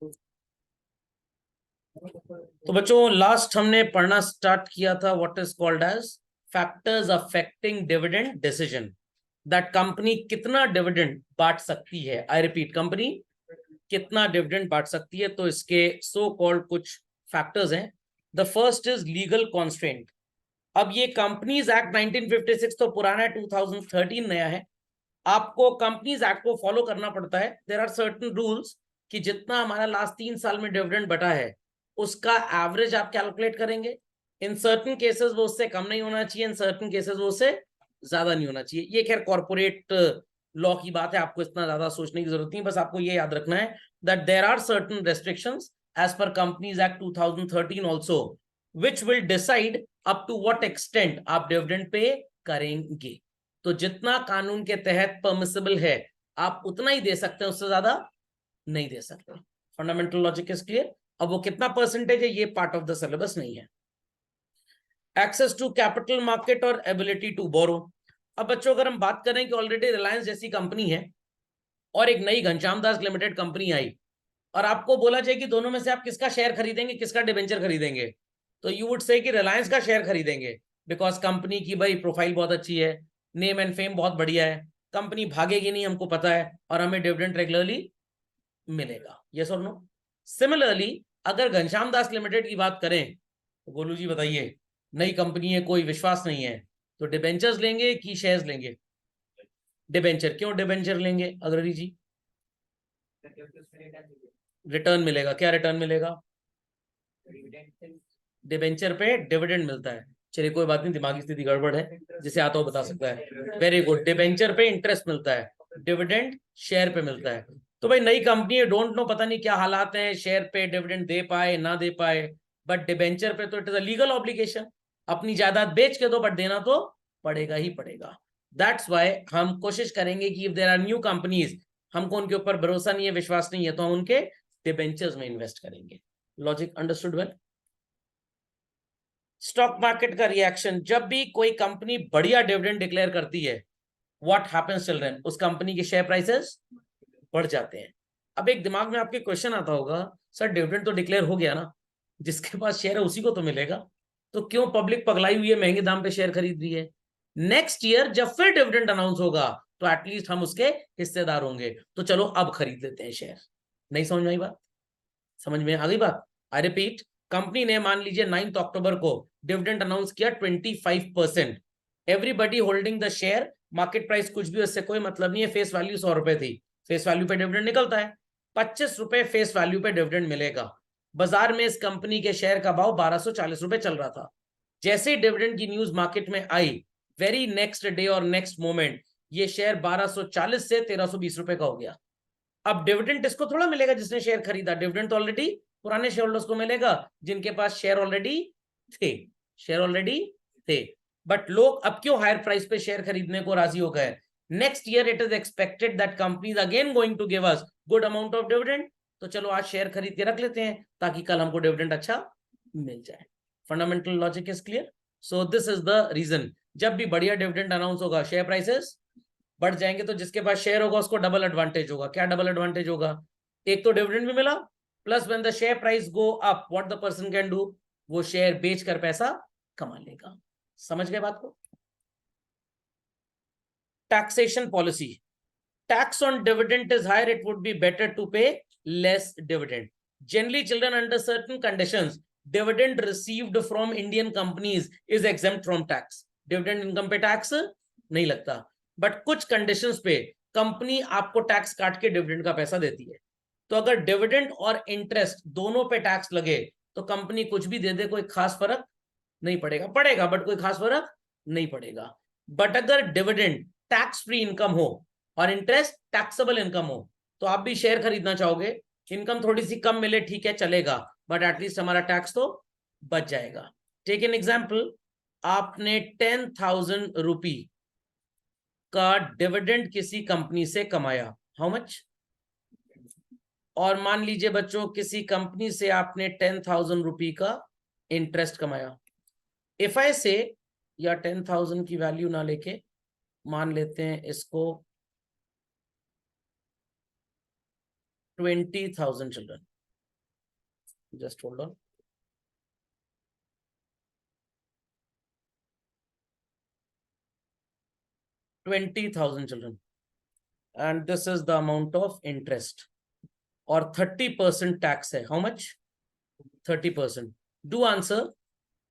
तो बच्चों लास्ट हमने पढ़ना स्टार्ट किया था what is called as factors affecting dividend decision, that company कितना डिविडेंड बांट सकती है। आई रिपीट, कंपनी कितना डिविडेंड बांट सकती है। तो इसके सो कॉल्ड कुछ फैक्टर्स हैं। The first is legal constraint. अब ये कंपनीज एक्ट 1956 तो पुराना है, 2013 नया है। आपको कंपनीज एक्ट को फॉलो करना पड़ता है। देयर आर सर्टेन रूल्स कि जितना हमारा लास्ट 3 साल में डिविडेंड बटा है उसका एवरेज आप कैलकुलेट करेंगे। इन सर्टेन केसेस वो उससे कम नहीं होना चाहिए, इन सर्टेन केसेस वो उससे ज्यादा नहीं होना चाहिए। ये खैर कॉर्पोरेट लॉ की बात है, आपको इतना ज्यादा सोचने की जरूरत नहीं। बस आपको ये याद रखना है that there are certain restrictions as per companies act 2013 also which will decide up to what extent आप डिविडेंड पे करेंगे। तो जितना कानून के तहत परमिसिबल है आप उतना ही दे सकते हैं, उससे ज्यादा नहीं दे सकते। Fundamental logic is clear. अब वो कितना परसेंटेज है ये पार्ट ऑफ द सिलेबस नहीं है। एक्सेस टू कैपिटल मार्केट और एबिलिटी टू बोरो। अब बच्चों अगर हम बात करें कि ऑलरेडी रिलायंस जैसी कंपनी है और एक नई घनश्याम दास लिमिटेड कंपनी आई और आपको बोला जाए कि दोनों में से आप किसका शेयर खरीदेंगे, किसका डिबेंचर खरीदेंगे, तो यू वुड से कि रिलायंस का शेयर खरीदेंगे। बिकॉज कंपनी की भाई प्रोफाइल बहुत अच्छी है, नेम एंड फेम बहुत बढ़िया है, कंपनी भागेगी नहीं हमको पता है, और हमें डिविडेंड रेगुलरली मिलेगा। यस और नो। सिमिलरली अगर घनश्याम दास लिमिटेड की बात करें तो गोलू जी बताइए, नई कंपनी है, कोई विश्वास नहीं है, तो डिबेंचर्स लेंगे कि शेयर्स लेंगे? डिबेंचर। क्यों डिबेंचर लेंगे अग्रणी जी? रिटर्न मिलेगा। क्या रिटर्न मिलेगा? डिबेंचर पे डिविडेंड मिलता है। चलिए कोई बात नहीं, दिमागी स्थिति गड़बड़ है, जिसे आता हो बता सकता है। Very good. Debenture pay interest मिलता है, डिविडेंड शेयर पे मिलता है। तो भाई नई कंपनी है, डोंट नो, पता नहीं क्या हालात हैं, शेयर पे डिविडेंड दे पाए ना दे पाए, बट डिबेंचर पे तो it is a legal obligation. अपनी जायदाद बेच के दो बट देना तो पड़ेगा ही पड़ेगा। दैट्स वाई हम कोशिश करेंगे कि if there are new companies, हमको उनके ऊपर भरोसा नहीं है, विश्वास नहीं है, तो हम उनके डिबेंचर्स में इन्वेस्ट करेंगे। Logic understood well. Stock market का रिएक्शन, जब भी कोई कंपनी बढ़िया डिविडेंड डिक्लेयर करती है, व्हाट हैपेंस चिल्ड्रन? उस कंपनी के शेयर प्राइसेस बढ़ जाते हैं। अब एक दिमाग में आपके क्वेश्चन आता होगा, सर डिविडेंड तो डिक्लेयर हो गया ना, जिसके पास शेयर है उसी को तो मिलेगा, तो क्यों पब्लिक पगलाई हुई है, महंगे दाम पे शेयर खरीद रही है? नेक्स्ट ईयर जब फिर डिविडेंड अनाउंस होगा तो एटलीस्ट हम उसके हिस्सेदार होंगे, तो चलो अब खरीद लेते हैं शेयर। नहीं समझ में आई बात? समझ में आ गई बात? आई रिपीट, कंपनी ने मान लीजिए 9 अक्टूबर को डिविडेंड अनाउंस किया 25%। Everybody holding the share, market price कुछ भी, उससे कोई मतलब नहीं है, फेस वैल्यू 100 रुपए थी, फेस वैल्यू पे डिविडेंड निकलता है, 25 रुपए फेस वैल्यू पे डिविडेंड मिलेगा। बाजार में इस कंपनी के शेयर का भाव 1240 रुपए चल रहा था। जैसे ही डिविडेंड की न्यूज मार्केट में आई, वेरी नेक्स्ट डे और नेक्स्ट मोमेंट ये शेयर 1240 से 1320 रुपए का हो गया। अब डिविडेंड इसको थोड़ा मिलेगा जिसने शेयर खरीदा, डिविडेंड तो ऑलरेडी पुराने शेयर होल्डर्स को मिलेगा जिनके पास शेयर ऑलरेडी थे, शेयर ऑलरेडी थे। बट लोग अब क्यों हायर प्राइस पे शेयर खरीदने को राजी हो गए? Next year it is expected that companies again going to give us good amount of dividend, तो चलो आज शेयर खरीद के रख लेते हैं ताकि कल हमको डिविडेंड अच्छा मिल जाए। Fundamental logic is clear. So this is the reason, जब भी बढ़िया डिविडेंड अनाउंस होगा शेयर प्राइसेस बढ़ जाएंगे, तो जिसके पास शेयर होगा उसको डबल एडवांटेज होगा। क्या डबल एडवांटेज होगा? एक तो डिविडेंड भी मिला, plus when the share price go up what the person can do, वो शेयर बेचकर पैसा कमा लेगा। समझ गए बात को? Taxation policy, tax on dividend is higher, it would be better to pay less dividend. Generally, children, under certain conditions, dividend received from Indian companies is exempt from tax. Dividend income पे tax नहीं लगता, but कुछ conditions पे company आपको tax काट के dividend का पैसा देती है। तो अगर डिविडेंड और इंटरेस्ट दोनों पे टैक्स लगे तो कंपनी कुछ भी दे दे कोई खास फर्क नहीं पड़ेगा, पड़ेगा बट कोई खास फर्क नहीं पड़ेगा। बट अगर डिविडेंड टैक्स फ्री इनकम हो और इंटरेस्ट टैक्सेबल इनकम हो, तो आप भी शेयर खरीदना चाहोगे, इनकम थोड़ी सी कम मिले ठीक है चलेगा, बट एटलीस्ट हमारा टैक्स तो बच जाएगा। टेक एन एग्जाम्पल, आपने 10,000 रुपी का डिविडेंड किसी कंपनी से कमाया, हाउ मच? और मान लीजिए बच्चों किसी कंपनी से आपने 10,000 रुपी का इंटरेस्ट कमाया। इफ आई से, या 10,000 की वैल्यू ना लेके मान लेते हैं इसको 20,000 children, Just hold on. $20,000 children, and this is the amount of interest, और 30% टैक्स है. How much? 30%. Do answer.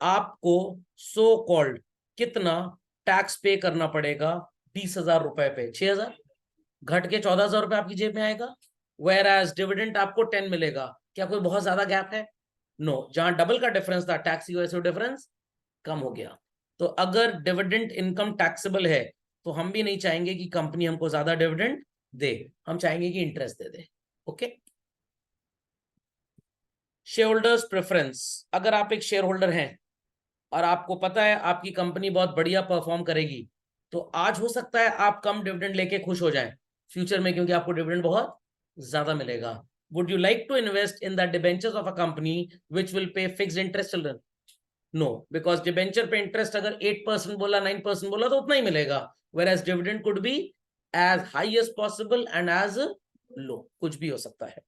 आपको सो कॉल्ड कितना टैक्स पे करना पड़ेगा 20,000 रुपए पे? 6,000 घट के 14,000 रुपए आपकी जेब में आएगा. वेयर एज डिविडेंड आपको 10 मिलेगा. क्या कोई बहुत ज्यादा गैप है? नो. जहां डबल का डिफरेंस था, टैक्स की वजह से डिफरेंस कम हो गया. तो अगर डिविडेंड इनकम टैक्सेबल है तो हम भी नहीं चाहेंगे कि कंपनी हमको ज्यादा डिविडेंड दे, हम चाहेंगे कि इंटरेस्ट दे दे. ओके. Share holders preference. अगर आप एक शेयर होल्डर हैं और आपको पता है आपकी कंपनी बहुत बढ़िया परफॉर्म करेगी, तो आज हो सकता है आप कम डिविडेंड लेके खुश हो जाएं फ्यूचर में, क्योंकि आपको डिविडेंड बहुत ज्यादा मिलेगा. Would you like to invest in the debentures of a company which will pay fixed interest children? No, because debenture pay interest अगर 8% बोला, 9% बोला, तो उतना ही मिलेगा. Whereas dividend could be as high as possible and as low, कुछ भी हो सकता है.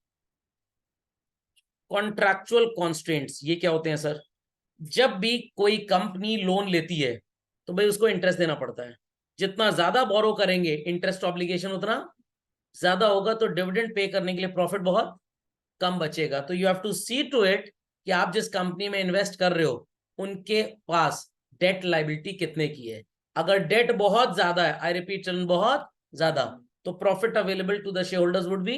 कॉन्ट्रैक्चुअल कॉन्स्ट्रेंट्स ये क्या होते हैं सर? जब भी कोई कंपनी लोन लेती है तो भाई उसको इंटरेस्ट देना पड़ता है. जितना ज्यादा बोरो करेंगे इंटरेस्ट ऑब्लिगेशन उतना ज्यादा होगा, तो डिविडेंड पे करने के लिए प्रॉफिट बहुत कम बचेगा. तो you have to see to it कि आप जिस कंपनी में इन्वेस्ट कर रहे हो उनके पास डेट लाइबिलिटी कितने की है. अगर डेट बहुत ज्यादा है, आई रिपीट चिल्ड्रन, बहुत ज्यादा, तो profit available to the share holders would be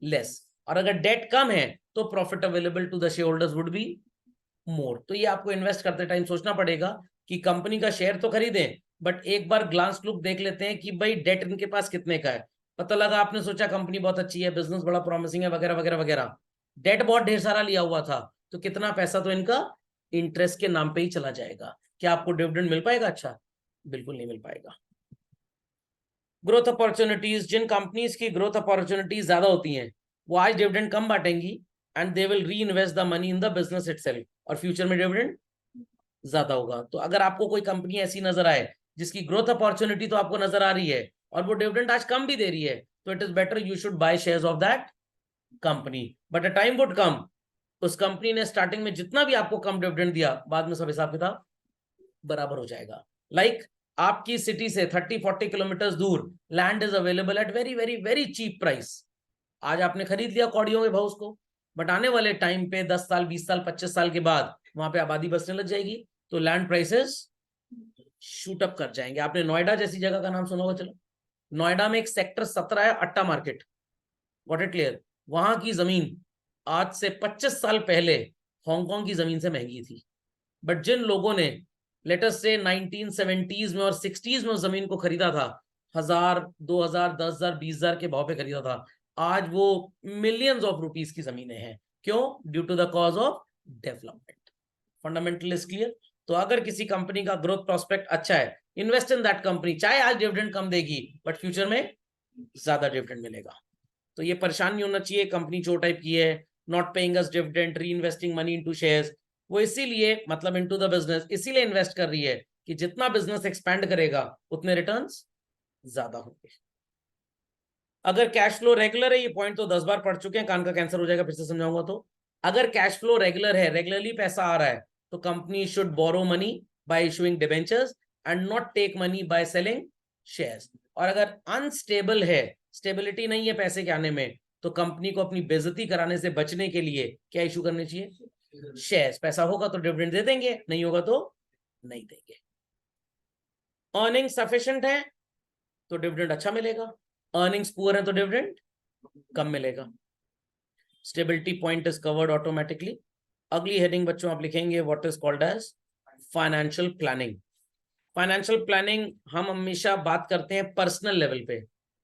less. और अगर डेट कम है तो profit available to the share holders would be more. तो ये आपको इन्वेस्ट करते टाइम सोचना पड़ेगा कि कंपनी का शेयर तो खरीदें, बट एक बार ग्लांस लुक देख लेते हैं कि भाई डेट इनके पास कितने का है. पता लगा आपने सोचा कंपनी बहुत अच्छी है, बिजनेस बड़ा प्रॉमिसिंग है, वगैरह वगैरह वगैरह, डेट बहुत ढेर सारा लिया हुआ था, तो कितना पैसा तो इनका इंटरेस्ट के नाम पे ही चला जाएगा. क्या आपको डिविडेंड मिल पाएगा? अच्छा, बिल्कुल नहीं मिल पाएगा. Growth opportunities. जिन कंपनीज की ग्रोथ अपॉर्चुनिटीज ज्यादा होती हैं वो आज डिविडेंड कम बांटेंगी and they will reinvest the money in the business itself, और फ्यूचर में डिविडेंड ज्यादा होगा. तो अगर आपको कोई कंपनी ऐसी नजर आए जिसकी ग्रोथ अपॉर्चुनिटी तो आपको नजर आ रही है और वो डिविडेंड आज कम भी दे रही है, तो it is better you should by shares of that company. But a time would come, उस कंपनी ने स्टार्टिंग में जितना भी आपको कम डिविडेंड दिया, बाद में सब हिसाब किताब बराबर हो जाएगा. लाइक आपकी सिटी से 30-40 किलोमीटर दूर land is available at very very very cheap price. आज आपने खरीद लिया कौड़ियों के भाव उसको, बट आने वाले टाइम पे 10 साल, 20 साल, 25 साल के बाद वहां पे आबादी बसने लग जाएगी, तो लैंड प्राइसेस शूट अप कर जाएंगे. आपने नोएडा जैसी जगह का नाम सुना होगा. चलो, नोएडा में एक सेक्टर 17 है, अट्टा मार्केट. What it clear? वहां की जमीन आज से 25 साल पहले हांगकांग की जमीन से महंगी थी. बट जिन लोगों ने लेटेस्ट से 1970s में और 60s में उस जमीन को खरीदा था, 1,000, 2,000, 10,000, 20,000 के भाव पे खरीदा था, आज वो मिलियंस ऑफ रुपीस की जमीनें हैं. क्यों? Due to the cause of development. Fundamental is clear. तो अगर किसी कंपनी का ग्रोथ प्रोस्पेक्ट अच्छा है, इन्वेस्ट इन दैट कंपनी. चाहे आज डिविडेंड कम देगी बट फ्यूचर में ज्यादा डिविडेंड मिलेगा. तो ये परेशान नहीं होना चाहिए कंपनी जो टाइप की है, नॉट पेइंग अस डिविडेंड, री इन्वेस्टिंग मनी इनटू शेयर्स. वो इसीलिए, मतलब इनटू द बिजनेस, इसीलिए इन्वेस्ट कर रही है कि जितना बिजनेस एक्सपैंड करेगा उतने रिटर्न्स ज्यादा होंगे. अगर कैश फ्लो रेगुलर है, ये पॉइंट तो 10 बार पढ़ चुके हैं, कान का कैंसर हो जाएगा फिर से समझाऊंगा. तो अगर कैश फ्लो रेगुलर है, रेगुलरली पैसा आ रहा है, तो company should borrow money by issuing debentures and not take money by selling shares. और अगर अनस्टेबल है, स्टेबिलिटी नहीं है पैसे के आने में, तो कंपनी को अपनी बेइज्जती कराने से बचने के लिए क्या इशू करने चाहिए? शेयर्स. पैसा होगा तो डिविडेंड दे देंगे, नहीं होगा तो नहीं देंगे. अर्निंग सफिशिएंट है तो डिविडेंड अच्छा मिलेगा, अर्निंग्स पुअर है तो डिविडेंड कम मिलेगा. Stability point is covered automatically. अगली हेडिंग बच्चों आप लिखेंगे what is called as financial planning. Financial planning हम हमेशा बात करते हैं पर्सनल लेवल पे,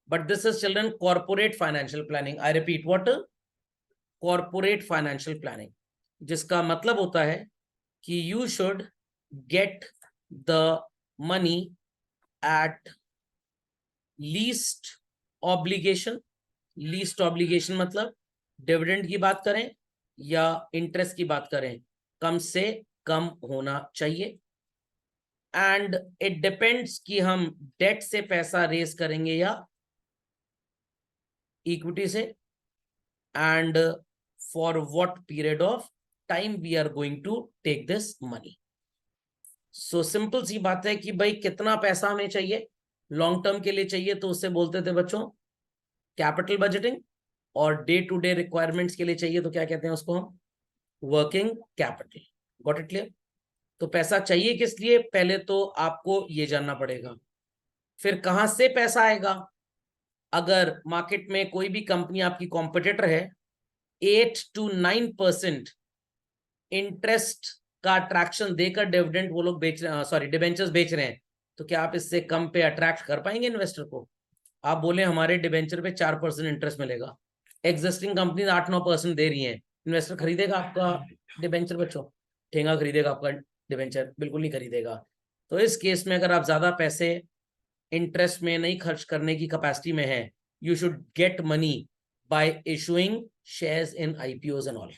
but this is children corporate financial planning. I repeat, what? Corporate financial planning, जिसका मतलब होता है कि you should get the money at least obligation. Least obligation मतलब डिविडेंड की बात करें या इंटरेस्ट की बात करें, कम से कम होना चाहिए. एंड इट डिपेंड्स कि हम डेट से पैसा रेज करेंगे या इक्विटी से, and for what period of time we are going to take this money. So simple सी बात है कि भाई कितना पैसा हमें चाहिए, लॉन्ग टर्म के लिए चाहिए तो उससे बोलते थे बच्चों कैपिटल बजटिंग, और डे टू डे रिक्वायरमेंट्स के लिए चाहिए तो क्या कहते हैं उसको हम, working capital. Got it clear? तो पैसा चाहिए किस लिए, पहले तो आपको ये जानना पड़ेगा। फिर कहां से पैसा आएगा? अगर मार्केट में कोई भी कंपनी आपकी कॉम्पिटिटर है, 8 to 9% इंटरेस्ट का अट्रैक्शन देकर डिविडेंड वो लोग बेच रहे, सॉरी डिबेंचर्स बेच रहे हैं, तो क्या आप इससे कम पे अट्रैक्ट कर पाएंगे इन्वेस्टर को? आप बोले हमारे डिबेंचर पे 4% इंटरेस्ट मिलेगा, एग्जिस्टिंग कंपनी 8-9% दे रही है, इन्वेस्टर खरीदेगा आपका डिबेंचर बच्चों? ठेंगा खरीदेगा आपका डिबेंचर? बिल्कुल नहीं खरीदेगा। तो इस केस में अगर आप ज्यादा पैसे इंटरेस्ट में नहीं खर्च करने की कैपेसिटी में है, you should get money by issuing shares in IPOs and all.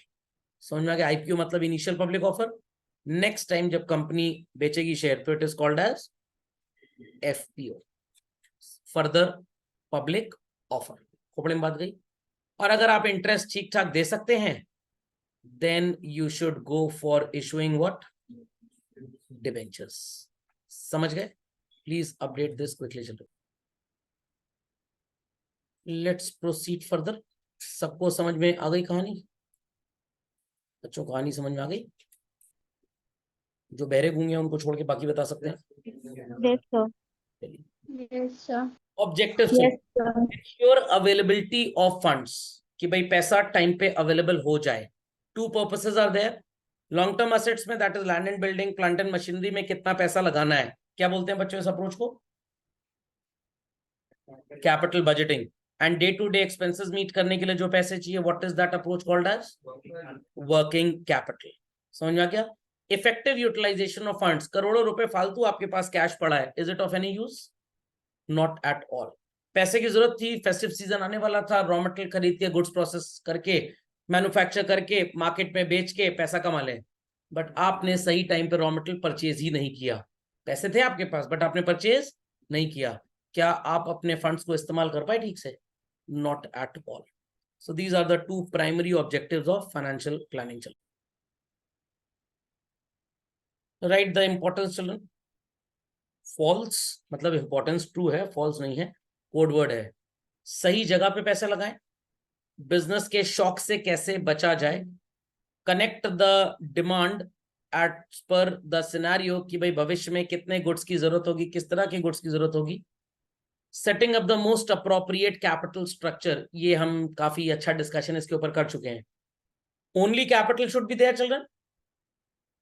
समझ में आ गया? आईपीओ मतलब initial public offer. Next time जब कंपनी बेचेगी शेयर तो it is called as FPO, further public offer. खोपड़े में बात गई। और अगर आप इंटरेस्ट ठीक ठाक दे सकते हैं, then you should go for issuing what, debentures. समझ गए? Please update this quickly children. Let's proceed further. सबको समझ में आ गई कहानी? बच्चों कहानी समझ में आ गई? जो बहरे गूंगे हैं उनको छोड़ के बाकी बता सकते हैं। Objective secure availability of funds, कि भाई पैसा टाइम पे अवेलेबल हो जाए। Two purposes are there. Long term assets में, that is land and building, plant and machinery में कितना पैसा लगाना है, क्या बोलते हैं बच्चों इस अप्रोच को? Capital budgeting. And day to day expenses meet करने के लिए जो पैसे चाहिए, what is that approach called as working capital. समझ में आ गया? इफेक्टिव यूटिलाइजेशन ऑफ फंड्स, करोड़ों रुपए फालतू आपके पास कैश पड़ा है, is it of any use? Not at all. पैसे की जरूरत थी, फेस्टिव सीजन आने वाला था, रॉ मटेरियल खरीद के, गुड्स प्रोसेस करके, मैन्युफैक्चर करके, मार्केट में बेच के पैसा कमा ले, बट आपने सही टाइम पे रॉ मटेरियल परचेज ही नहीं किया। पैसे थे आपके पास बट आपने परचेज नहीं किया। क्या आप अपने फंड्स को इस्तेमाल कर पाए ठीक से? Not at all. So these are the two primary objectives of financial planning. Write the importance children. False मतलब इंपॉर्टेंस ट्रू है, फॉल्स नहीं है, कोड वर्ड है। सही जगह पे पैसे लगाएं, बिजनेस के शॉक से कैसे बचा जाए, कनेक्ट द डिमांड एट पर द सिनेरियो, कि भाई भविष्य में कितने गुड्स की जरूरत होगी, किस तरह की गुड्स की जरूरत होगी, setting up the most appropriate capital structure, ये हम काफी अच्छा डिस्कशन इसके ऊपर कर चुके हैं। Only capital should be there children,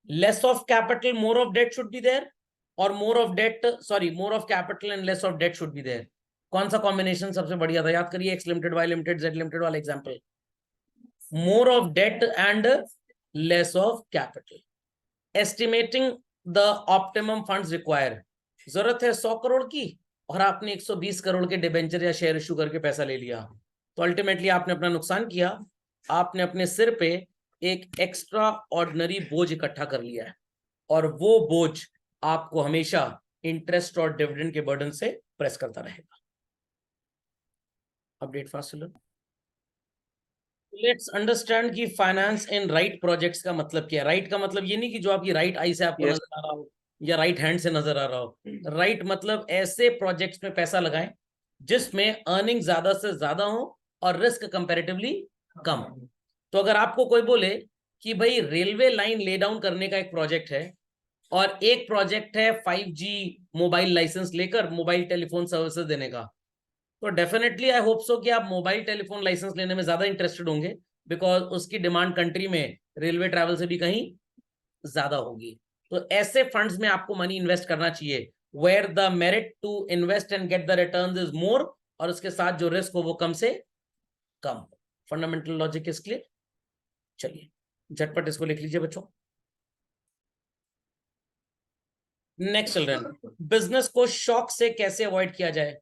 less of capital more of debt should be there, और more of debt, sorry more of capital and less of debt should be there. कौन सा कॉम्बिनेशन सबसे बढ़िया था? याद करिए, X limited, Y limited, Z limited वाला example. More of debt and less of capital. Estimating the optimum funds require, जरूरत है 100 करोड़ की और आपने 120 करोड़ के डिबेंचर या शेयर इशू करके पैसा ले लिया, तो अल्टीमेटली आपने अपना नुकसान किया। आपने अपने सिर पे एक एक्स्ट्रा ऑर्डिनरी बोझ इकट्ठा कर लिया है, और वो बोझ आपको हमेशा इंटरेस्ट और डिविडेंड के बर्डन से प्रेस करता रहेगा। Update fast. लेट्स अंडरस्टैंड कि फाइनेंस इन राइट प्रोजेक्ट्स का मतलब क्या है। राइट का मतलब ये नहीं कि जो आपकी राइट आई से आपको नजर आ रहा हो या राइट हैंड से नजर आ रहा हो। राइट मतलब ऐसे प्रोजेक्ट्स में पैसा लगाएं जिसमें अर्निंग ज्यादा से ज्यादा हो और रिस्क कंपैरेटिवली कम। तो अगर आपको कोई बोले कि भाई रेलवे लाइन ले डाउन करने का एक प्रोजेक्ट है, और एक प्रोजेक्ट है 5G मोबाइल लाइसेंस लेकर मोबाइल टेलीफोन सर्विसेज देने का, तो डेफिनेटली आई होप सो कि आप मोबाइल टेलीफोन लाइसेंस लेने में ज्यादा इंटरेस्टेड होंगे, बिकॉज उसकी डिमांड कंट्री में रेलवे ट्रैवल से भी कहीं ज्यादा होगी। तो ऐसे फंड्स में आपको मनी इन्वेस्ट करना चाहिए where the merit to invest and get the returns is more, और उसके साथ जो रिस्क हो वो कम से कम। Fundamental logic is clear. चलिए झटपट इसको लिख लीजिए बच्चों। नेक्स्ट चिल्ड्रन, बिजनेस को शॉक से कैसे अवॉइड किया जाए।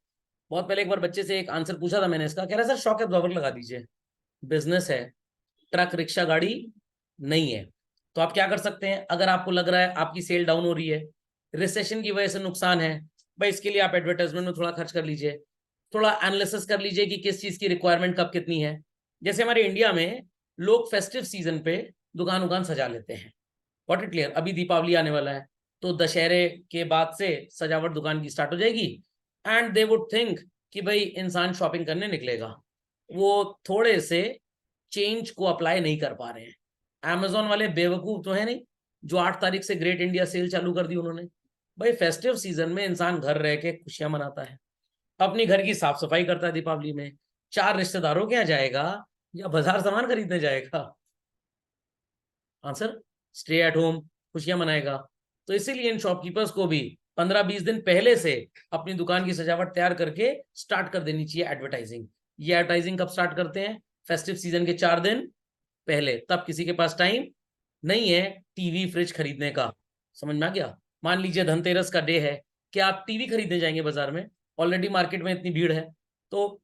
बहुत पहले एक बार बच्चे से एक आंसर पूछा था मैंने इसका, कह रहा सर शॉक एब्जॉर्बर लगा दीजिए। बिजनेस है, ट्रक रिक्शा गाड़ी नहीं है, तो आप क्या कर सकते हैं? अगर आपको लग रहा है आपकी सेल डाउन हो रही है, रिसेशन की वजह से नुकसान है, भाई इसके लिए आप एडवर्टाइजमेंट में थोड़ा खर्च कर लीजिए, थोड़ा एनालिसिस कर लीजिए कि किस चीज की रिक्वायरमेंट कब कितनी है। जैसे हमारे इंडिया में लोग फेस्टिव सीजन पे दुकान उकान सजा लेते हैं। What it clear? अभी दीपावली आने वाला है, तो दशहरे के बाद से सजावट दुकान की स्टार्ट हो जाएगी, एंड दे वुड थिंक कि भाई इंसान शॉपिंग करने निकलेगा। वो थोड़े से चेंज को अप्लाई नहीं कर पा रहे हैं। अमेजोन वाले बेवकूफ तो है नहीं, जो 8 तारीख से ग्रेट इंडिया सेल चालू कर दी उन्होंने। भाई फेस्टिव सीजन में इंसान घर रह के खुशियां मनाता है, अपनी घर की साफ सफाई करता है दीपावली में, 4 रिश्तेदारों के यहाँ जाएगा या बाजार सामान खरीदने जाएगा? आंसर, स्टे एट होम, खुशियां मनाएगा। तो इसीलिए इन शॉपकीपर्स को भी 15-20 दिन पहले से अपनी दुकान की सजावट तैयार करके स्टार्ट कर देनी चाहिए एडवर्टाइजिंग। ये एडवर्टाइजिंग कब स्टार्ट करते हैं? फेस्टिव सीजन के 4 दिन पहले। तब किसी के पास टाइम नहीं है टीवी फ्रिज खरीदने का। समझ में आ गया? मान लीजिए धनतेरस का डे है, क्या आप टीवी खरीदने जाएंगे बाजार में? ऑलरेडी मार्केट में इतनी भीड़ है। तो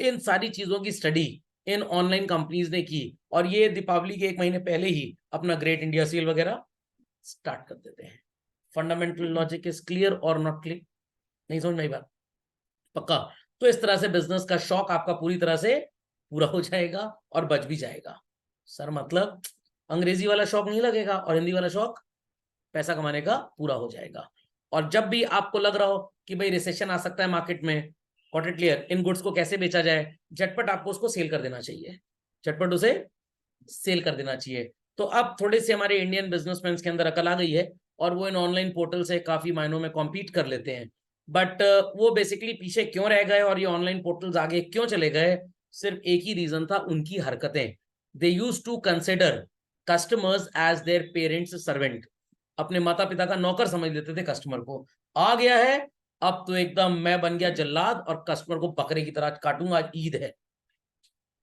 इन सारी चीजों की स्टडी इन ऑनलाइन कंपनीज ने की, और ये दीपावली के 1 महीने पहले ही अपना ग्रेट इंडिया सेल वगैरह स्टार्ट कर देते हैं। फंडामेंटल लॉजिक इज क्लियर और नॉट क्लियर? नहीं समझ में आई बात? पक्का? तो इस तरह से बिजनेस का शौक आपका पूरी तरह से पूरा हो जाएगा और बच भी जाएगा। सर मतलब अंग्रेजी वाला शौक नहीं लगेगा और हिंदी वाला शौक पैसा कमाने का पूरा हो जाएगा। और जब भी आपको लग रहा हो कि भाई रिसेशन आ सकता है मार्केट में, what it clear, in goods को कैसे बेचा जाए, झटपट आपको उसको सेल कर देना चाहिए, झटपट उसे सेल कर देना चाहिए। तो अब थोड़े से हमारे इंडियन बिजनेसमैन के अंदर अकल आ गई है, और वो इन ऑनलाइन पोर्टल से काफी मायनों में कॉम्पीट कर लेते हैं। बट वो बेसिकली पीछे क्यों रह गए और ये ऑनलाइन पोर्टल्स आगे क्यों चले गए? सिर्फ एक ही रीजन था, उनकी हरकतें। They use to consider customers as their parents servant. अपने माता पिता का नौकर समझ लेते थे कस्टमर को। आ गया है अब तो एकदम मैं बन गया जल्लाद और कस्टमर को बकरे की तरह काटूंगा, आज ईद है।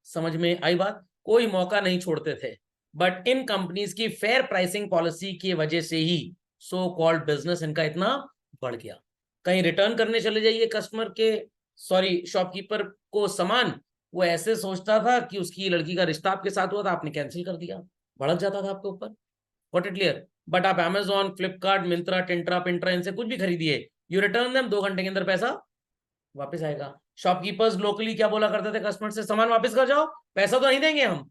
समझ में आई बात? कोई मौका नहीं छोड़ते थे। बट इन कंपनीज की फेयर प्राइसिंग पॉलिसी की वजह से ही सो कॉल्ड बिजनेस इनका इतना बढ़ गया। कहीं रिटर्न करने चले जाइए कस्टमर के, सॉरी शॉपकीपर को सामान, वो ऐसे सोचता था कि उसकी लड़की का रिश्ता आपके साथ हुआ था, आपने कैंसिल कर दिया, भड़क जाता था आपके ऊपर। What it clear? बट आप अमेजोन, फ्लिपकार्ट, मिंत्रा, टिंट्रा, पिंट्रा इनसे कुछ भी खरीदिए, यू रिटर्न देम, 2 घंटे के अंदर पैसा वापस आएगा। शॉपकीपर्स लोकली क्या बोला करते थे कस्टमर से? सामान वापस कर जाओ, पैसा तो नहीं देंगे हम।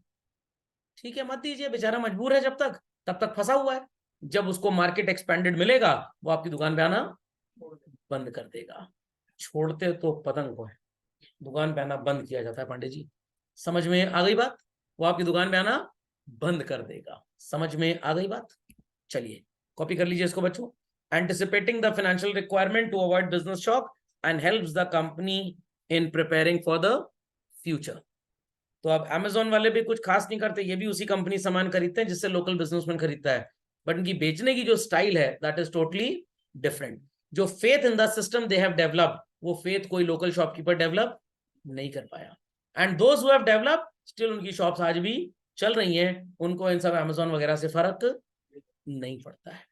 ठीक है मत दीजिए, बेचारा मजबूर है, जब तक तब तक फंसा हुआ है। जब उसको मार्केट एक्सपेंडेड मिलेगा वो आपकी दुकान पे आना बंद कर देगा। छोड़ते तो पतंग को है, दुकान पे आना बंद किया जाता है पांडे जी। समझ में आ गई बात? वो आपकी दुकान पे आना बंद कर देगा। समझ में आ गई बात? चलिए कॉपी कर लीजिए इसको बच्चों। Anticipating the financial requirement to avoid business shock and helps the company in preparing for the future. तो अब अमेजोन वाले भी कुछ खास नहीं करते, ये भी उसी कंपनी सामान खरीदते हैं जिससे लोकल बिजनेसमैन खरीदता है, बट इनकी बेचने की जो स्टाइल है दैट इज टोटली डिफरेंट। जो faith in the system they have developed, वो फेथ कोई लोकल शॉपकीपर डेवलप नहीं कर पाया। And those who have developed still उनकी शॉप्स आज भी चल रही हैं, उनको इन सब अमेजोन वगैरह से फर्क नहीं पड़ता है।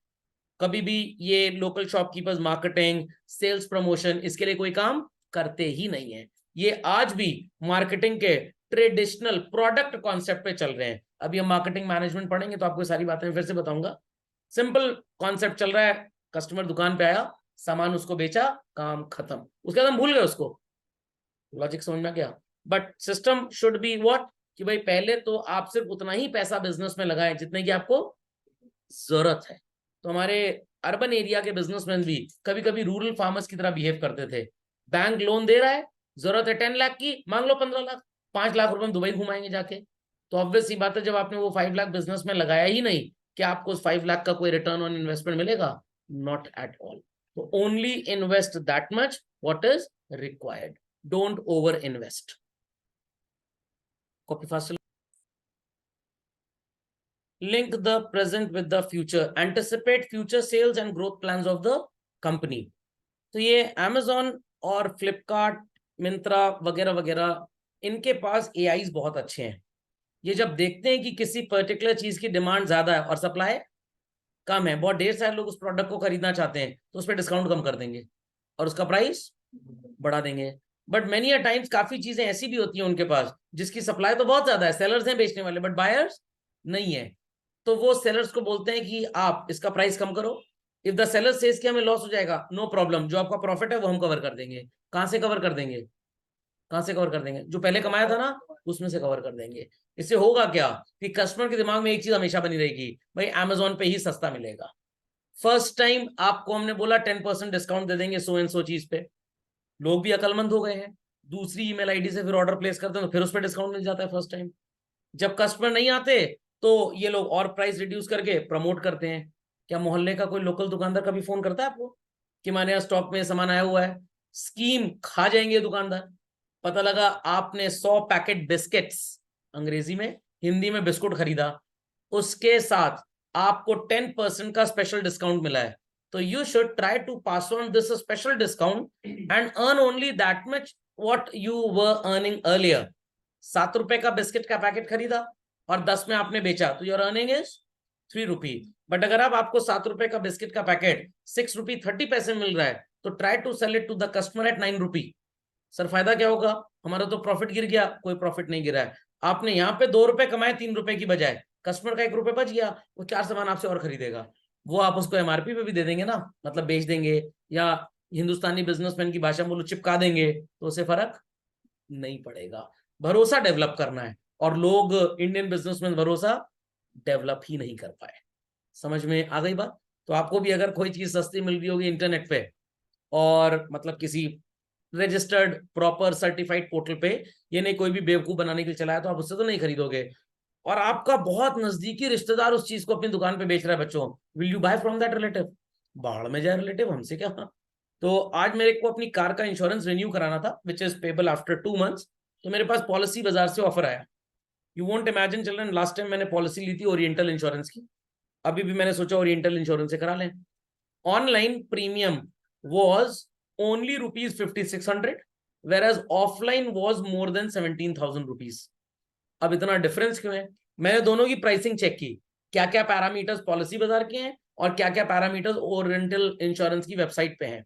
कभी भी ये local shopkeepers marketing, sales, promotion इसके लिए कोई काम करते ही नहीं है। ये आज भी मार्केटिंग के ट्रेडिशनल प्रोडक्ट कॉन्सेप्ट पे चल रहे हैं। अभी हम मार्केटिंग मैनेजमेंट पढ़ेंगे तो आपको सारी बातें फिर से बताऊंगा। सिंपल कॉन्सेप्ट चल रहा है, कस्टमर दुकान पे आया, सामान उसको बेचा, काम खत्म, उसके बाद हम भूल गए उसको। लॉजिक समझ में गया? But system should be what, कि भाई पहले तो आप सिर्फ उतना ही पैसा बिजनेस में लगाएं जितने की आपको जरूरत है। तो हमारे अर्बन एरिया के बिजनेसमैन भी कभी कभी रूरल फार्मर्स की तरह बिहेव करते थे। बैंक लोन दे रहा है, जरूरत है 10 लाख की, मांग लो 15 लाख, 5 लाख रुपए में दुबई घुमाएंगे जाके। तो ऑब्वियस सी बात है, जब आपने वो 5 लाख बिजनेस में लगाया ही नहीं, कि आपको उस 5 लाख का कोई रिटर्न ऑन इन्वेस्टमेंट मिलेगा? Not at all. तो only invest that much what is required, don't over invest. Copy fast. Link the present with the future, anticipate future sales and growth plans of the company। तो ये Amazon और Flipkart, Myntra वगैरह वगैरह, इनके पास AIs बहुत अच्छे हैं। ये जब देखते हैं कि किसी पर्टिकुलर चीज की डिमांड ज्यादा है और सप्लाई कम है, बहुत ढेर सारे लोग उस प्रोडक्ट को खरीदना चाहते हैं, तो उस पर डिस्काउंट कम कर देंगे और उसका प्राइस बढ़ा देंगे। बट मेनी अ टाइम्स काफी चीजें ऐसी भी होती हैं उनके पास जिसकी सप्लाई तो बहुत ज्यादा है, सेलर्स हैं बेचने वाले, बट बायर्स नहीं है। तो वो सेलर्स को बोलते हैं कि आप इसका प्राइस कम करो। इफ द सेलर सेज कि हमें लॉस हो जाएगा, नो प्रॉब्लम, जो आपका प्रॉफिट है वो हम कवर कर देंगे। कहां से कवर कर देंगे? कहाँ से कवर कर देंगे? जो पहले कमाया था ना उसमें से कवर कर देंगे। इससे होगा क्या कि कस्टमर के दिमाग में एक चीज हमेशा बनी रहेगी, भाई अमेजोन पे ही सस्ता मिलेगा। फर्स्ट टाइम आपको हमने बोला 10% डिस्काउंट दे देंगे सो एंड सो चीज पे, लोग भी अकलमंद हो गए हैं, दूसरी ईमेल आईडी से फिर ऑर्डर प्लेस करते हैं तो फिर उस पर डिस्काउंट मिल जाता है फर्स्ट टाइम। जब कस्टमर नहीं आते तो ये लोग और प्राइस रिड्यूस करके प्रमोट करते हैं। क्या मोहल्ले का कोई लोकल दुकानदार कभी फोन करता है आपको कि हमारे यहाँ स्टॉक में सामान आया हुआ है? स्कीम खा जाएंगे दुकानदार। पता लगा आपने 100 पैकेट बिस्किट्स, अंग्रेजी में, हिंदी में बिस्कुट खरीदा, उसके साथ आपको 10% का स्पेशल डिस्काउंट मिला है, तो you should try to pass on this special discount and earn only that much what you were earning earlier. 7 रुपए का बिस्किट का पैकेट खरीदा और 10 में आपने बेचा तो your earning is 3 rupee. But अगर अब आपको 7 रुपए का बिस्किट का पैकेट 6 रुपी 30 पैसे मिल रहा है तो try to sell it to the customer at 9 rupee. Sir फायदा क्या होगा? हमारा तो प्रॉफिट गिर गया। कोई प्रॉफिट नहीं गिरा है, आपने यहाँ पे 2 रुपए कमाए 3 रुपए की बजाय, कस्टमर का 1 रुपए बच गया, वो 4 सामान आपसे और खरीदेगा। वो आप उसको एमआरपी पे भी दे देंगे ना, मतलब बेच देंगे, या हिंदुस्तानी बिजनेसमैन की भाषा में बोलो चिपका देंगे, तो उसे फर्क नहीं पड़ेगा। भरोसा डेवलप करना है, और लोग इंडियन बिजनेसमैन भरोसा डेवलप ही नहीं कर पाए। समझ में आ गई बात? तो आपको भी अगर कोई चीज सस्ती मिल रही होगी इंटरनेट पे, और मतलब किसी रजिस्टर्ड प्रॉपर सर्टिफाइड पोर्टल पे, ये नहीं कोई भी बेवकूफ बनाने के लिए चलाया, तो आप उससे तो नहीं खरीदोगे। और आपका बहुत नजदीकी रिश्तेदार उस चीज को अपनी दुकान पे बेच रहा है बच्चों, will you buy from that relative? बाहर में जाए रिलेटिव, हमसे क्या। तो आज मेरे को अपनी कार का इंश्योरेंस रिन्यू कराना था, which is payable after 2 months. तो मेरे पास पॉलिसी बाजार से ऑफर आया। You won't imagine children, last time मैंने पॉलिसी ली थी ओरिएंटल इंश्योरेंस की, अभी भी मैंने सोचा ओरिएंटल इंश्योरेंस से करा लें। Online premium was only rupees 5600, whereas offline was more than 17,000 rupees। अब इतना डिफरेंस क्यों है? मैंने दोनों की प्राइसिंग चेक की, क्या क्या पैरामीटर्स पॉलिसी बाजार के हैं और क्या क्या पैरामीटर्स ओरिएंटल इंश्योरेंस की वेबसाइट पे हैं।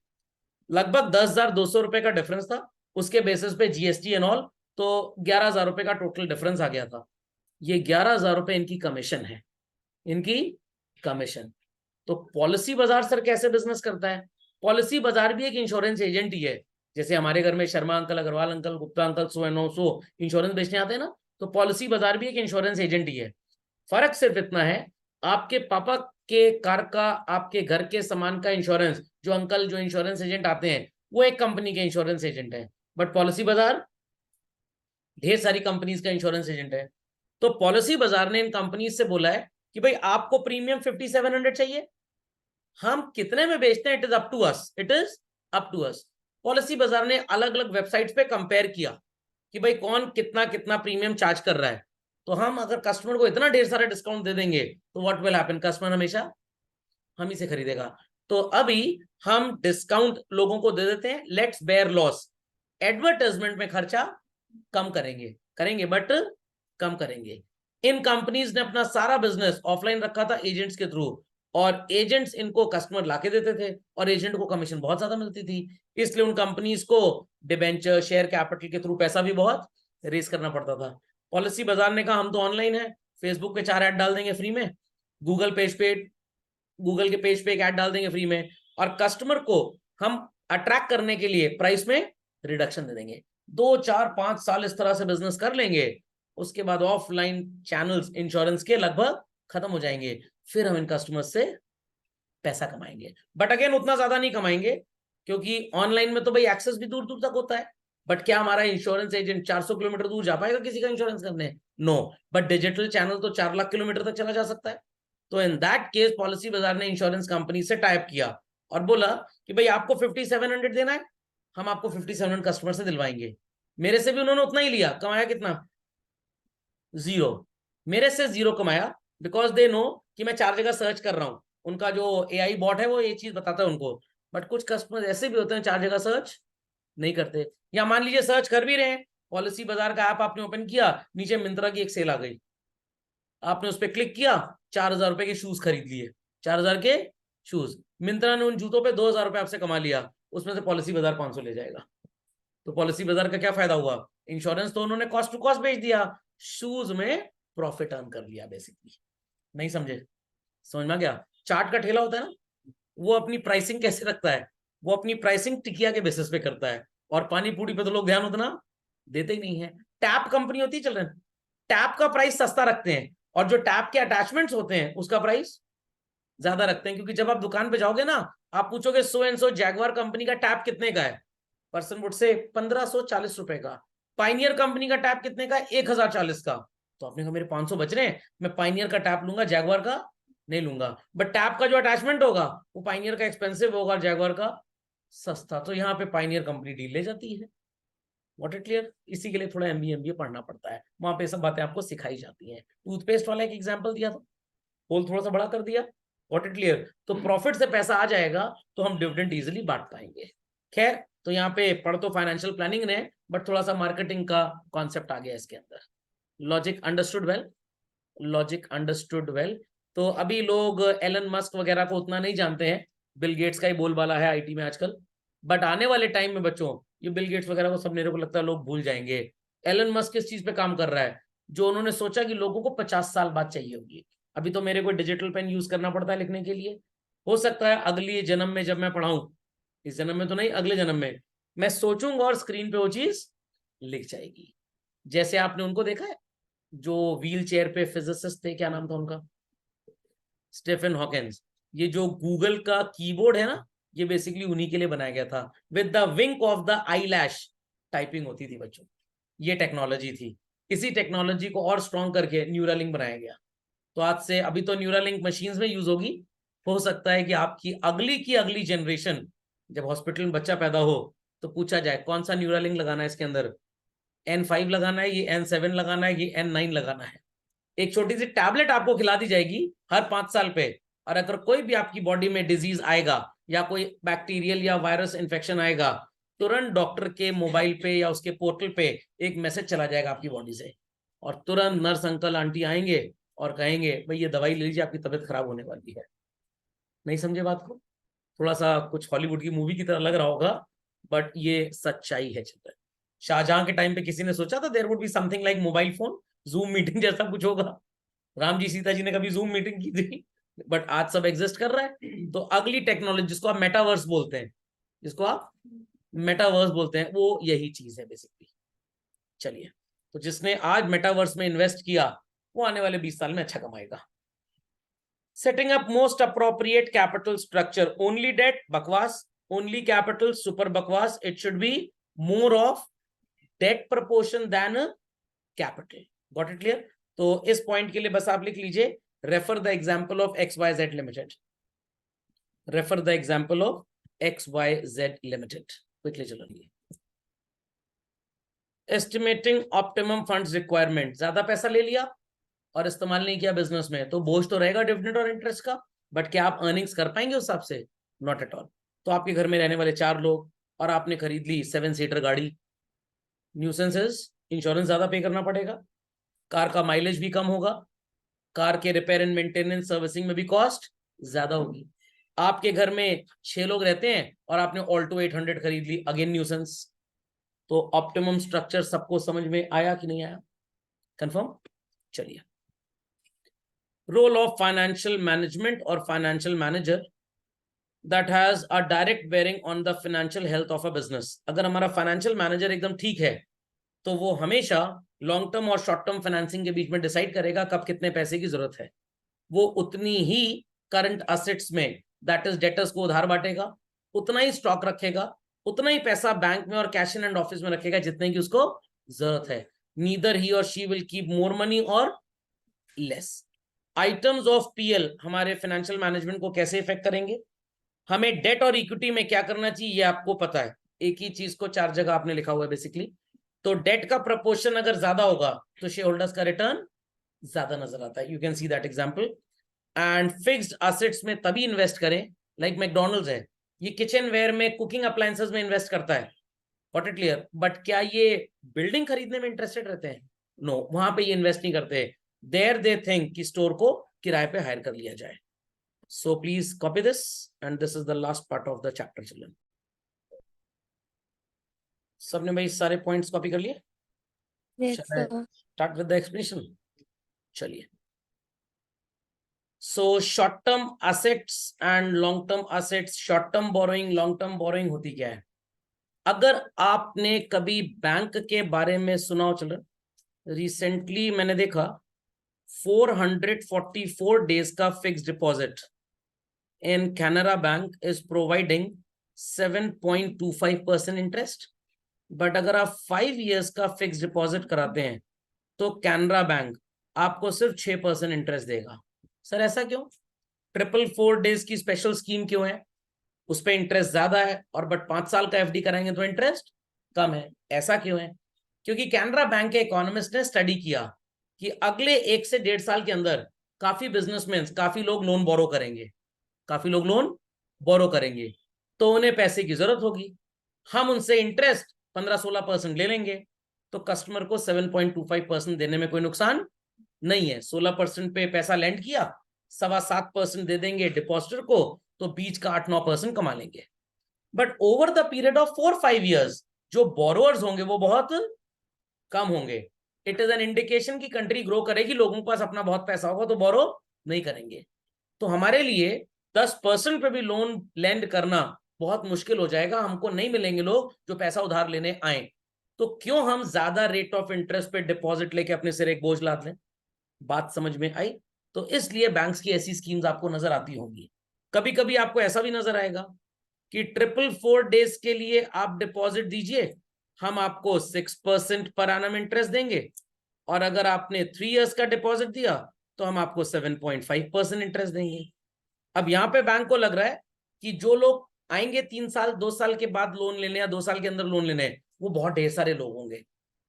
लगभग 10,200 रुपए का डिफरेंस था। उसके बेसिस पे जीएसटी एंड ऑल, तो 11,000 रुपए का टोटल डिफरेंस आ गया था। ये 11,000 रुपए इनकी कमीशन है, इनकी कमीशन। तो पॉलिसी बाजार सर कैसे बिजनेस करता है? पॉलिसी बाजार भी एक इंश्योरेंस एजेंट ही है। जैसे हमारे घर में Sharma uncle, Agarwal uncle, Gupta uncle, so and so insurance बेचने आते हैं ना, तो पॉलिसी बाजार भी एक इंश्योरेंस एजेंट ही है। फर्क सिर्फ इतना है, आपके पापा के कार का, आपके घर के सामान का इंश्योरेंस, जो अंकल जो इंश्योरेंस एजेंट आते हैं वो एक कंपनी के इंश्योरेंस एजेंट है, बट पॉलिसी बाजार ढेर सारी कंपनीज का इंश्योरेंस एजेंट है। तो पॉलिसी बाजार ने इन कंपनीज से बोला है कि भाई आपको प्रीमियम 5700 चाहिए, हम कितने में बेचते हैं, it is up to us, it is up to us. Policybazaar ने अलग अलग वेबसाइट्स पे कंपेयर किया कि भाई कौन कितना कितना प्रीमियम चार्ज कर रहा है। तो हम अगर कस्टमर को इतना ढेर सारा डिस्काउंट दे देंगे तो व्हाट विल हैपन, कस्टमर हमेशा हम ही से खरीदेगा। तो अभी हम डिस्काउंट लोगों को दे देते हैं, लेट्स बेयर लॉस। एडवर्टाइजमेंट में खर्चा कम करेंगे, करेंगे बट कम करेंगे। इन कंपनीज ने अपना सारा बिजनेस ऑफलाइन रखा था एजेंट्स के थ्रू, और एजेंट्स इनको कस्टमर लाके देते थे और एजेंट को कमीशन बहुत ज्यादा मिलती थी। इसलिए उन कंपनीज को डिबेंचर, शेयर कैपिटल के थ्रू पैसा भी बहुत रेस करना पड़ता था। पॉलिसी बाजार ने कहा हम तो ऑनलाइन है, फेसबुक पे 4 ऐड डाल देंगे फ्री में, गूगल पेज पे, गूगल के पेज पे एक ऐड डाल देंगे फ्री में, और कस्टमर को हम अट्रैक्ट करने के लिए प्राइस में रिडक्शन दे देंगे। 2 4 5 साल इस तरह से बिजनेस कर लेंगे, उसके बाद ऑफलाइन चैनल्स इंश्योरेंस के लगभग खत्म हो जाएंगे, फिर हम इन कस्टमर से पैसा कमाएंगे। बट अगेन उतना ज्यादा नहीं कमाएंगे, क्योंकि ऑनलाइन में तो भाई एक्सेस भी दूर दूर तक होता है। बट क्या हमारा इंश्योरेंस एजेंट 400 किलोमीटर दूर जा पाएगा किसी का इंश्योरेंस करने? नो। बट डिजिटल चैनल तो 4 लाख किलोमीटर तक चला जा सकता है। तो इन दैट केस पॉलिसी बाजार ने इंश्योरेंस कंपनी से टाइप किया और बोला कि भाई आपको 5700 देना है, हम आपको 5700 कस्टमर से दिलवाएंगे। मेरे से भी उन्होंने उतना ही लिया, कमाया कितना? 0। मेरे से 0 कमाया, बिकॉज दे नो कि मैं 4 जगह सर्च कर रहा हूं। उनका जो एआई बॉट है वो ये चीज बताता है उनको। बट कुछ कस्टमर ऐसे भी होते हैं 4 जगह सर्च नहीं करते। या मान लीजिए सर्च कर भी रहे हैं, पॉलिसी बाजार का ऐप आपने ओपन किया, नीचे मिंत्रा की एक सेल आ गई, आपने उस पर क्लिक किया, 4,000 रुपए के शूज खरीद लिए, 4,000 के शूज। मिंत्रा ने उन जूतों पे 2,000 रुपए आपसे कमा लिया, उसमें से पॉलिसी बाजार 500 ले जाएगा। तो पॉलिसी बाजार का क्या फायदा हुआ? इंश्योरेंस तो उन्होंने कॉस्ट टू कॉस्ट बेच दिया, शूज में प्रॉफिट अर्न कर लिया बेसिकली। नहीं समझे? समझ में आ गया? चाट का ठेला होता है ना, वो अपनी प्राइसिंग कैसे रखता है? वो अपनी प्राइसिंग टिकिया के बेसिस पे करता है, और पानी पूरी पे तो लोग ध्यान उतना देते ही नहीं है। टैप कंपनी होती है चिल्ड्रन, टैप का प्राइस सस्ता रखते हैं और जो टैप के अटैचमेंट्स होते हैं उसका प्राइस ज्यादा रखते हैं, क्योंकि जब आप दुकान पे जाओगे ना, आप पूछोगे सो एंड सो जैगवार कंपनी का टैप कितने का है, पर्सन वुड से 1540 रुपए का। पाइनियर कंपनी का टैप कितने का है? 1040 का। तो आपने कहा मेरे 500 बच रहे हैं, मैं पाइनियर का टैप लूंगा, जैगवार का नहीं लूंगा। बट टैप का जो अटैचमेंट होगा वो पाइनियर का एक्सपेंसिव होगा, जैगवार का सस्ता। तो यहाँ पे पाइनियर कंपनी डील ले जाती है। What it clear? इसी के लिए थोड़ा एमबीए पढ़ना पड़ता है, वहां पे सब बातें आपको सिखाई जाती हैं। टूथपेस्ट वाला एक एग्जाम्पल दिया था, होल थोड़ा सा बड़ा कर दिया। What it clear? तो प्रॉफिट से पैसा आ जाएगा तो हम डिविडेंड इजिली बांट पाएंगे। खैर, तो यहाँ पे पढ़ तो फाइनेंशियल प्लानिंग ने, बट थोड़ा सा मार्केटिंग का कॉन्सेप्ट आ गया इसके अंदर। Logic understood well? Logic understood well. तो अभी लोग एलन मस्क वगैरह को उतना नहीं जानते हैं, बिल गेट्स का ही बोलबाला है आईटी में आजकल। बट आने वाले टाइम में बच्चों, ये बिल गेट्स वगैरह को सब मेरे को लगता है लोग भूल जाएंगे। एलन मस्क किस चीज पे काम कर रहा है? जो उन्होंने सोचा कि लोगों को 50 साल बाद चाहिए होगी। अभी तो मेरे को डिजिटल पेन यूज करना पड़ता है लिखने के लिए। हो सकता है अगली जन्म में जब मैं पढ़ाऊं, इस जन्म में तो नहीं, अगले जन्म में मैं सोचूंगा और स्क्रीन पे वो चीज लिख जाएगी। जैसे आपने उनको देखा है जो व्हील चेयर पे फिजिसिस्ट थे, क्या नाम था उनका? Stephen Hawkins. ये जो गूगल का कीबोर्ड है ना, ये बेसिकली उन्हीं के लिए बनाया गया था। With the wink of the eyelash typing होती थी बच्चों, ये टेक्नोलॉजी थी। इसी टेक्नोलॉजी को और स्ट्रॉन्ग करके न्यूरालिंक बनाया गया। तो आज से, अभी तो न्यूरालिंक मशीन्स में यूज होगी, हो सकता है कि आपकी अगली जनरेशन जब हॉस्पिटल में बच्चा पैदा हो तो पूछा जाए कौन सा न्यूरालिंक लगाना है इसके अंदर, N5 लगाना है, ये N7 लगाना है, ये N9 लगाना है। एक छोटी सी टैबलेट आपको खिला दी जाएगी हर 5 साल पे, और अगर कोई भी आपकी बॉडी में डिजीज आएगा या कोई बैक्टीरियल या वायरस इन्फेक्शन आएगा, तुरंत डॉक्टर के मोबाइल पे या उसके पोर्टल पे एक मैसेज चला जाएगा आपकी बॉडी से, और तुरंत नर्स अंकल आंटी आएंगे और कहेंगे भाई ये दवाई ले लीजिए, आपकी तबीयत खराब होने वाली है। नहीं समझे बात को? थोड़ा सा कुछ हॉलीवुड की मूवी की तरह लग रहा होगा, बट ये सच्चाई है चित्र। शाहजहां के टाइम पे किसी ने सोचा था there would be something like mobile phone, Zoom meeting जैसा कुछ होगा? राम जी सीता जी ने कभी जूम मीटिंग की थी? बट आज सब एग्जिस्ट कर रहा है। तो अगली टेक्नोलॉजी जिसको आप मेटावर्स बोलते हैं, जिसको आप मेटावर्स बोलते हैं, वो यही चीज है बेसिकली। चलिए, तो जिसने आज मेटावर्स में इन्वेस्ट किया वो आने वाले 20 साल में अच्छा कमाएगा। Setting up most appropriate capital structure, only debt बकवास, ओनली कैपिटल सुपर बकवास। It should be more of debt proportion than capital. Got it clear? तो इस पॉइंट के लिए बस आप लिख लीजिए, refer the example of XYZ Limited, refer the example of XYZ Limited. Quickly चलिए। एस्टिमेटिंग ऑप्टिमम फंड्स रिक्वायरमेंट, ज्यादा पैसा ले लिया और इस्तेमाल नहीं किया बिजनेस में, तो बोझ तो रहेगा डिविडेंड और इंटरेस्ट का, बट क्या आप अर्निंग्स कर पाएंगे उस हिसाब से? Not at all. तो आपके घर में रहने वाले 4 लोग और आपने खरीद ली 7 सीटर गाड़ी, न्यूसेंसेस, इंश्योरेंस ज्यादा पे करना पड़ेगा, कार का माइलेज भी कम होगा, कार के रिपेयर एंड मेंटेनेंस सर्विसिंग में भी कॉस्ट ज्यादा होगी। आपके घर में 6 लोग रहते हैं और आपने ऑल्टो 800 खरीद ली, अगेन न्यूसेंस। तो ऑप्टिमम स्ट्रक्चर सबको समझ में आया कि नहीं आया? कंफर्म? चलिए, रोल ऑफ फाइनेंशियल मैनेजमेंट और financial manager that has a direct bearing on the financial health of a business. अगर हमारा फाइनेंशियल मैनेजर एकदम ठीक है तो वो हमेशा लॉन्ग टर्म और शॉर्ट टर्म फाइनेंसिंग के बीच में डिसाइड करेगा कब कितने पैसे की जरूरत है। वो उतनी ही करंट असेट्स में, दैट इज डेटर्स को उधार बांटेगा, उतना ही स्टॉक रखेगा, उतना ही पैसा बैंक में और कैश इन एंड ऑफिस में रखेगा जितने की उसको जरूरत है। नीदर ही और she will keep more money और लेस। आइटम्स ऑफ पीएल हमारे फाइनेंशियल मैनेजमेंट को कैसे इफेक्ट करेंगे? हमें डेट और इक्विटी में क्या करना चाहिए ये आपको पता है, एक ही चीज को 4 जगह आपने लिखा हुआ है बेसिकली। तो डेट का प्रपोर्शन अगर ज्यादा होगा तो शेयर होल्डर्स का रिटर्न ज्यादा नजर आता है, you can see that example. And fixed assets में तभी इन्वेस्ट करें, लाइक मैकडॉनल्ड्स है, ये किचन वेयर में, कुकिंग अप्लायंसेस में इन्वेस्ट करता है, व्हाट इट क्लियर, बट क्या ये बिल्डिंग खरीदने में इंटरेस्टेड रहते हैं? नो, वहां पे ये इन्वेस्ट नहीं करते। देयर दे थिंक कि स्टोर को किराए पे हायर कर लिया जाए। So please copy this and this is the last part of the chapter children. सबने भाई सारे पॉइंट्स कॉपी कर लिए? Start with the explanation. चलिए, so short term assets and long term assets, short term borrowing, long term borrowing होती क्या है? अगर आपने कभी बैंक के बारे में सुना हो, चलो रिसेंटली मैंने देखा 444 डेज का fix deposit in Canara bank is providing 7.25% interest. But अगर आप 5 years का फिक्स डिपॉजिट कराते हैं तो कैनरा बैंक आपको सिर्फ 6% इंटरेस्ट देगा। सर ऐसा क्यों? 444 डेज की स्पेशल स्कीम क्यों है? उस पर इंटरेस्ट ज्यादा है और बट 5 साल का एफडी कराएंगे तो इंटरेस्ट कम है। ऐसा क्यों है? क्योंकि कैनरा बैंक के इकोनॉमिस्ट ने स्टडी किया कि अगले 1 से 1.5 साल के अंदर काफी बिजनेसमैन, काफी लोग लोन बोरो करेंगे, काफी लोग लोन बोरो करेंगे, तो उन्हें पैसे की जरूरत होगी। हम उनसे इंटरेस्ट 15-16% ले लेंगे, तो कस्टमर को 7.25% देने में कोई नुकसान नहीं है। 16% पे पैसा लैंड किया, 7.25% दे देंगे डिपॉजिटर को, तो बीच का 8-9% कमा लेंगे। But over the period of 4-5 years जो बोरोअर्स होंगे वो बहुत कम होंगे। इट इज एन इंडिकेशन की कंट्री ग्रो करेगी, लोगों के पास अपना बहुत पैसा होगा तो बोरो नहीं करेंगे। तो हमारे लिए 10% पे भी लोन लैंड करना बहुत मुश्किल हो जाएगा, हमको नहीं मिलेंगे लोग जो पैसा उधार लेने आए। तो क्यों हम ज्यादा रेट ऑफ इंटरेस्ट पे डिपॉजिट लेके अपने सिर एक बोझ लाद लें? बात समझ में आई? तो इसलिए बैंक्स की ऐसी स्कीम्स आपको नजर आती होंगी। कभी कभी आपको ऐसा भी नजर आएगा कि 444 डेज के लिए आप डिपॉजिट दीजिए, हम आपको 6% पर एनम इंटरेस्ट देंगे, और अगर आपने 3 years का डिपॉजिट दिया तो हम आपको 7.5% इंटरेस्ट देंगे। अब यहां पे बैंक को लग रहा है कि जो लोग आएंगे 3 साल 2 साल के बाद लोन लेने या 2 साल के अंदर लोन लेने, वो बहुत ढेर सारे लोग होंगे,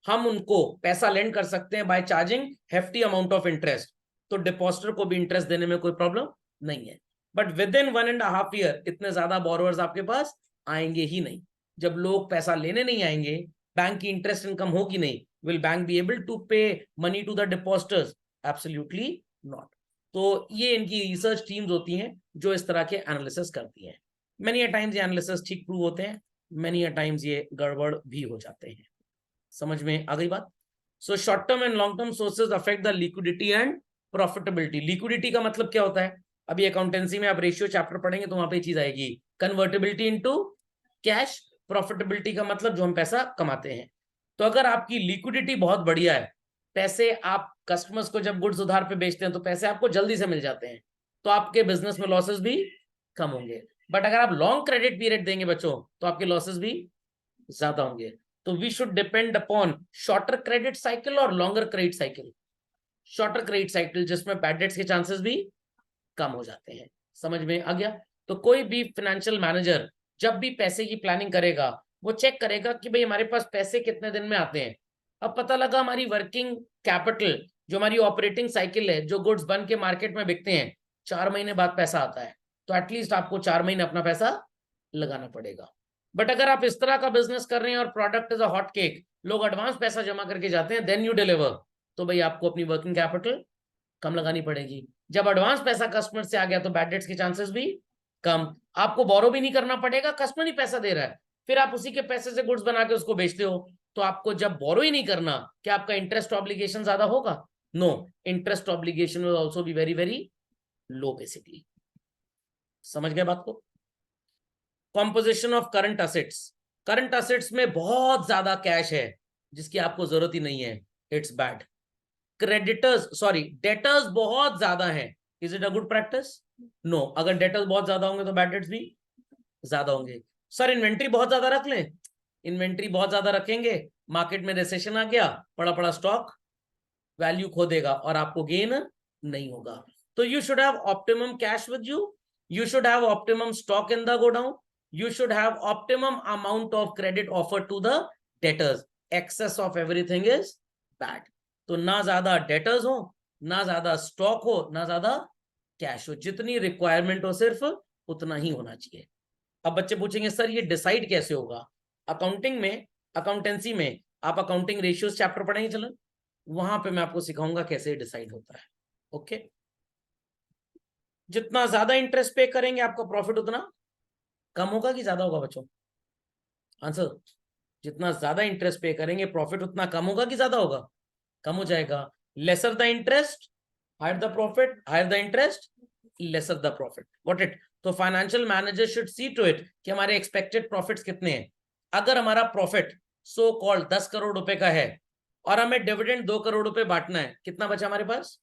हम उनको पैसा लेंड कर सकते हैं by charging hefty amount of interest, तो डिपॉजिटर को भी इंटरेस्ट देने में कोई प्रॉब्लम नहीं है। बट विद इन 1.5 year इतने ज्यादा बोरोवर्स आपके पास आएंगे ही नहीं। जब लोग पैसा लेने नहीं आएंगे, बैंक की इंटरेस्ट इनकम होगी नहीं, will bank be able to pay money to the depositors? Absolutely not. तो ये इनकी रिसर्च टीम्स होती हैं जो इस तरह के एनालिसिस करती हैं। मेनी अ टाइम्स ये एनालिसिस ठीक प्रूव होते हैं, मेनी अ टाइम्स ये गड़बड़ भी हो जाते हैं। समझ में आ गई बात? सो short term and long term sources affect the liquidity and profitability. Liquidity का मतलब क्या होता है? अभी अकाउंटेंसी में आप रेशियो चैप्टर पढ़ेंगे तो वहां पे चीज आएगी, कन्वर्टेबिलिटी इनटू कैश। प्रॉफिटेबिलिटी का मतलब जो हम पैसा कमाते हैं। तो अगर आपकी लिक्विडिटी बहुत बढ़िया है, पैसे आप कस्टमर्स को जब गुड्स उधार पे बेचते हैं तो पैसे आपको जल्दी से मिल जाते हैं, तो आपके बिजनेस में लॉसेस भी कम होंगे। बट अगर आप लॉन्ग क्रेडिट पीरियड देंगे बच्चों तो आपके लॉसेस भी ज्यादा होंगे। तो we should depend upon shorter credit cycle और longer credit cycle. Shorter credit cycle जिसमें बैड डेट्स के चांसेस भी कम हो जाते हैं। समझ में आ गया? तो कोई भी फाइनेंशियल मैनेजर जब भी पैसे की प्लानिंग करेगा, वो चेक करेगा कि भाई हमारे पास पैसे कितने दिन में आते हैं। अब पता लगा हमारी वर्किंग कैपिटल, जो हमारी ऑपरेटिंग साइकिल है, जो गुड्स बन के मार्केट में बिकते हैं, 4 महीने बाद पैसा आता है, तो एटलीस्ट आपको 4 महीने अपना पैसा लगाना पड़ेगा। बट अगर आप इस तरह का बिजनेस कर रहे हैं और product is a hot cake, लोग एडवांस पैसा जमा करके जाते हैं, देन यू डिलीवर, तो भाई आपको अपनी वर्किंग कैपिटल कम लगानी पड़ेगी। जब एडवांस पैसा कस्टमर से आ गया तो बैड डेट्स के चांसेस भी कम, आपको बोरो भी नहीं करना पड़ेगा, कस्टमर ही पैसा दे रहा है, फिर आप उसी के पैसे से गुड्स बना के उसको बेचते हो, तो आपको जब बोरो ही नहीं करना, क्या आपका इंटरेस्ट ऑब्लिगेशन ज्यादा होगा? No, interest obligation will also be very very low basically. समझ गए बात को? Composition of current assets. Current assets में बहुत ज्यादा कैश है जिसकी आपको जरूरत ही नहीं है, it's bad. Creditors sorry debtors बहुत ज्यादा है, is it a good practice? No. अगर डेटर्स बहुत ज्यादा होंगे तो बैड डेट्स भी ज्यादा होंगे। सर इन्वेंट्री बहुत ज्यादा रख लें? इन्वेंट्री बहुत ज्यादा रखेंगे, मार्केट में रिसेशन आ गया, पड़ा पड़ा स्टॉक वैल्यू खो देगा और आपको गेन नहीं होगा। तो you should have optimum cash with you, you should have optimum stock in the godown, you should have optimum amount of credit offered to the debtors. Excess of everything is bad. तो ना ज्यादा debtors हो, ना ज्यादा stock हो, ना ज्यादा cash हो, जितनी रिक्वायरमेंट हो सिर्फ उतना ही होना चाहिए। अब बच्चे पूछेंगे सर ये डिसाइड कैसे होगा? अकाउंटिंग में, अकाउंटेंसी में आप अकाउंटिंग रेशियोज चैप्टर पढ़ेंगे, चलो वहां पे मैं आपको सिखाऊंगा कैसे डिसाइड होता है। ओके, जितना ज्यादा इंटरेस्ट पे करेंगे आपका प्रॉफिट उतना कम होगा कि ज्यादा होगा बच्चों? आंसर, जितना ज्यादा इंटरेस्ट पे करेंगे प्रॉफिट उतना कम होगा कि ज्यादा होगा? कम हो जाएगा। Lesser the interest higher the profit, higher the interest lesser the profit. Got it? तो financial manager should see to it कि हमारे एक्सपेक्टेड प्रॉफिट्स कितने हैं। अगर हमारा प्रॉफिट सो कॉल्ड 10 करोड़ रुपए का है और हमें डिविडेंड 2 करोड़ रुपए बांटना है, कितना बचा हमारे पास?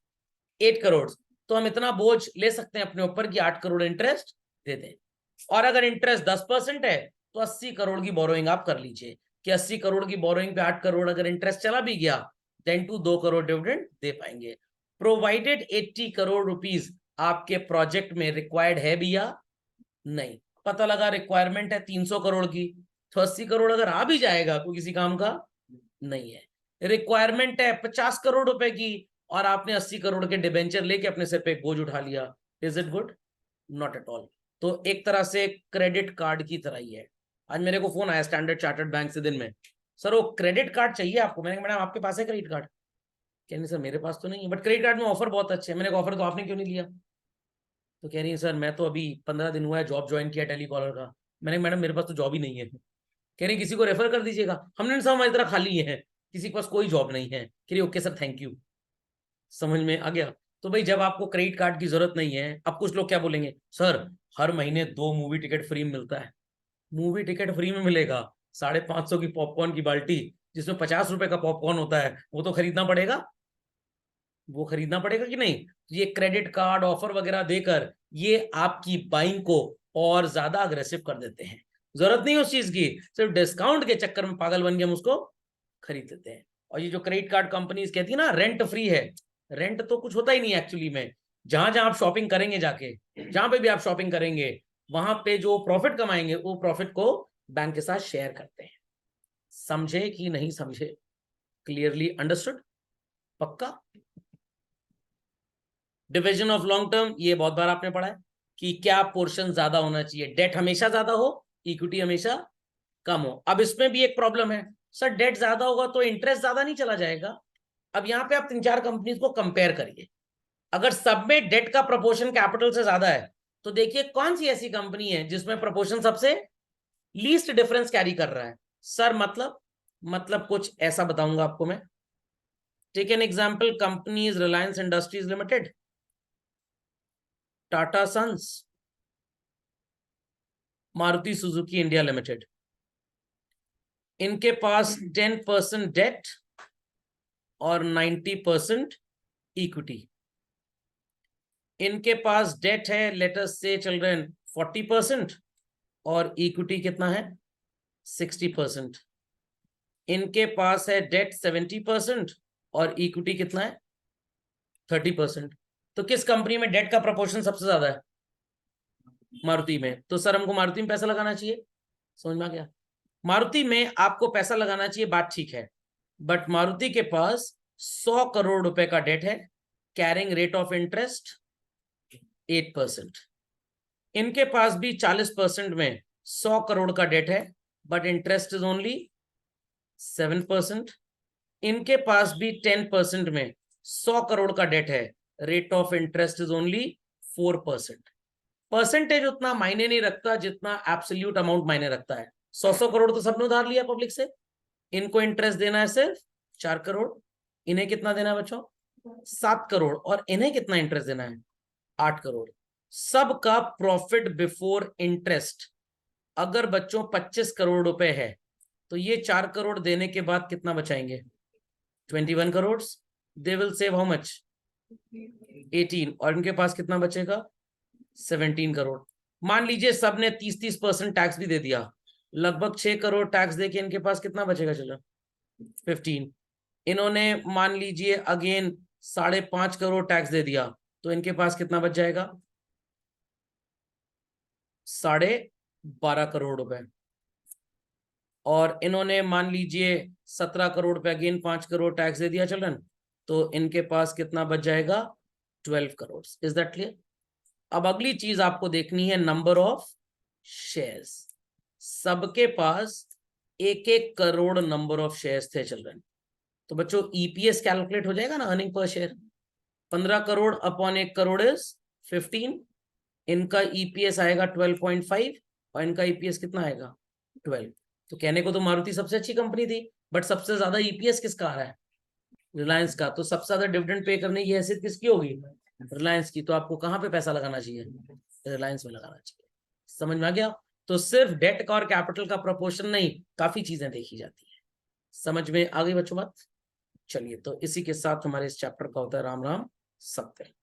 8 करोड़। तो हम इतना बोझ ले सकते हैं अपने ऊपर कि 8 करोड़ इंटरेस्ट दे दें। और अगर इंटरेस्ट 10% है तो 80 करोड़ की बोरोइंग आप कर लीजिए कि 80 करोड़ की बोरोइंग पे 8 करोड़ अगर इंटरेस्ट चला भी गया, देन टू 2 करोड़ डिविडेंड दे पाएंगे, प्रोवाइडेड 80 करोड़ रुपीस आपके प्रोजेक्ट में रिक्वायर्ड है भी या नहीं। पता लगा रिक्वायरमेंट है 300 करोड़ की, तो 80 करोड़ अगर आ भी जाएगा तो किसी काम का नहीं है। रिक्वायरमेंट है 50 करोड़ रुपए की और आपने 80 करोड़ के डिबेंचर लेके अपने सिर पे एक बोझ उठा लिया, is it good? Not at all. तो एक तरह से क्रेडिट कार्ड की तरह ही है। आज मेरे को फोन आया स्टैंडर्ड चार्टर्ड बैंक से दिन में, सर वो क्रेडिट कार्ड चाहिए आपको। मैंने कहा मैडम आपके पास है क्रेडिट कार्ड? कह रही सर मेरे पास तो नहीं है, बट क्रेडिट कार्ड में ऑफर बहुत अच्छे हैं। मैंने कहा ऑफर तो आपने क्यों नहीं लिया? तो कह रही है सर मैं तो अभी 15 दिन हुआ है जॉब ज्वाइन किया टेलीकॉलर का। मैंने कहा मैडम मेरे पास तो जॉब ही नहीं है। कह रही किसी को रेफर कर दीजिएगा। हमने सब हमारी तरह खाली है, किसी के पास कोई जॉब नहीं है। कह रही ओके सर थैंक यू। समझ में आ गया? तो भाई जब आपको क्रेडिट कार्ड की जरूरत नहीं है, अब कुछ लोग क्या बोलेंगे, सर हर महीने 2 मूवी टिकट फ्री में मिलता है। मूवी टिकट फ्री में मिलेगा, 550 की पॉपकॉर्न की बाल्टी जिसमें 50 रुपए का पॉपकॉर्न होता है, वो तो खरीदना पड़ेगा। वो खरीदना पड़ेगा कि नहीं? ये क्रेडिट कार्ड ऑफर वगैरह देकर ये आपकी बाइंग को और ज्यादा अग्रेसिव कर देते हैं। जरूरत नहीं उस चीज की, सिर्फ डिस्काउंट के चक्कर में पागल बन के हम उसको खरीद लेते हैं। और ये जो क्रेडिट कार्ड कंपनीज कहती है ना रेंट फ्री है, रेंट तो कुछ होता ही नहीं एक्चुअली में। जहां जहां आप शॉपिंग करेंगे, जाके जहां पे भी आप शॉपिंग करेंगे, वहां पे जो प्रॉफिट कमाएंगे वो प्रॉफिट को बैंक के साथ शेयर करते हैं। समझे कि नहीं समझे? Clearly understood? पक्का? डिविजन ऑफ लॉन्ग टर्म ये बहुत बार आपने पढ़ा है कि क्या पोर्शन ज्यादा होना चाहिए, डेट हमेशा ज्यादा हो, इक्विटी हमेशा कम हो। अब इसमें भी एक प्रॉब्लम है, सर डेट ज्यादा होगा तो इंटरेस्ट ज्यादा नहीं चला जाएगा। अब यहाँ पे आप 3-4 कंपनीज को कंपेयर करिए। अगर सब में डेट का प्रोपोर्शन कैपिटल से ज्यादा है तो देखिए कौन सी ऐसी कंपनी है जिसमें प्रोपोर्शन सबसे लीस्ट डिफरेंस कैरी कर रहा है। सर मतलब कुछ ऐसा बताऊंगा आपको मैं। Take an example, companies Reliance Industries Limited, Tata Sons, Maruti Suzuki India Limited. इनके पास 10% डेट और 90% इक्विटी। इनके पास डेट है लेट अस से चिल्ड्रन 40% और इक्विटी कितना है 60%। इनके पास है डेट 70% और इक्विटी कितना है 30%। तो किस कंपनी में डेट का प्रोपोर्शन सबसे ज्यादा है? मारुति में। तो सर हमको मारुति में पैसा लगाना चाहिए। समझ में आ गया? मारुति में आपको पैसा लगाना चाहिए, बात ठीक है, बट मारुति के पास 100 करोड़ रुपए का डेट है, कैरिंग रेट ऑफ इंटरेस्ट 8%। इनके पास भी 40% में 100 करोड़ का डेट है, बट इंटरेस्ट इज ओनली 7%। इनके पास भी 10% में 100 करोड़ का डेट है, rate of interest is only 4%। Percentage उतना मायने नहीं रखता जितना एब्सोल्यूट अमाउंट मायने रखता है। 100 करोड़ तो सबने उधार लिया पब्लिक से, इनको इंटरेस्ट देना है सिर्फ 4 करोड़। इन्हें कितना देना है बच्चों? 7 करोड़। और इन्हें कितना इंटरेस्ट देना है? 8 करोड़। सबका प्रॉफिट बिफोर इंटरेस्ट अगर बच्चों 25 करोड़ रुपए है तो ये 4 करोड़ देने के बाद कितना बचाएंगे? 21 crore. They will save how much? 18। और इनके पास कितना बचेगा? 17 करोड़। मान लीजिए सबने 30% टैक्स भी दे दिया, लगभग 6 करोड़ टैक्स देके इनके पास कितना बचेगा? चलो 15। इन्होंने मान लीजिए अगेन 5.5 करोड़ टैक्स दे दिया, तो इनके पास कितना बच जाएगा? 12.5 करोड़ रुपए। और इन्होंने मान लीजिए 17 करोड़ रुपए, अगेन 5 करोड़ टैक्स दे दिया चिल्ड्रन, तो इनके पास कितना बच जाएगा? 12 करोड़। Is that clear? अब अगली चीज आपको देखनी है नंबर ऑफ शेयर्स। सबके पास 1-1 करोड़ नंबर ऑफ शेयर्स थे चिल्ड्रन। तो बच्चों ईपीएस कैलकुलेट हो जाएगा ना, earning per share. 15 crore upon 1 crore is 15। इनका ईपीएस आएगा 12.5 और इनका ईपीएस कितना आएगा? 12। तो कहने को तो मारुति सबसे अच्छी कंपनी थी, बट सबसे ज्यादा ईपीएस किसका आ रहा है? रिलायंस का। तो सबसे ज्यादा डिविडेंड पे करने की हैसियत किसकी होगी? रिलायंस की। तो आपको कहाँ पे पैसा लगाना चाहिए? रिलायंस में लगाना चाहिए। समझ में आ गया? तो सिर्फ डेट और कैपिटल का प्रोपोर्शन नहीं, काफी चीजें देखी जाती है। समझ में आ गई बच्चों बात? चलिए, तो इसी के साथ हमारे इस चैप्टर का होता है राम राम सत्य।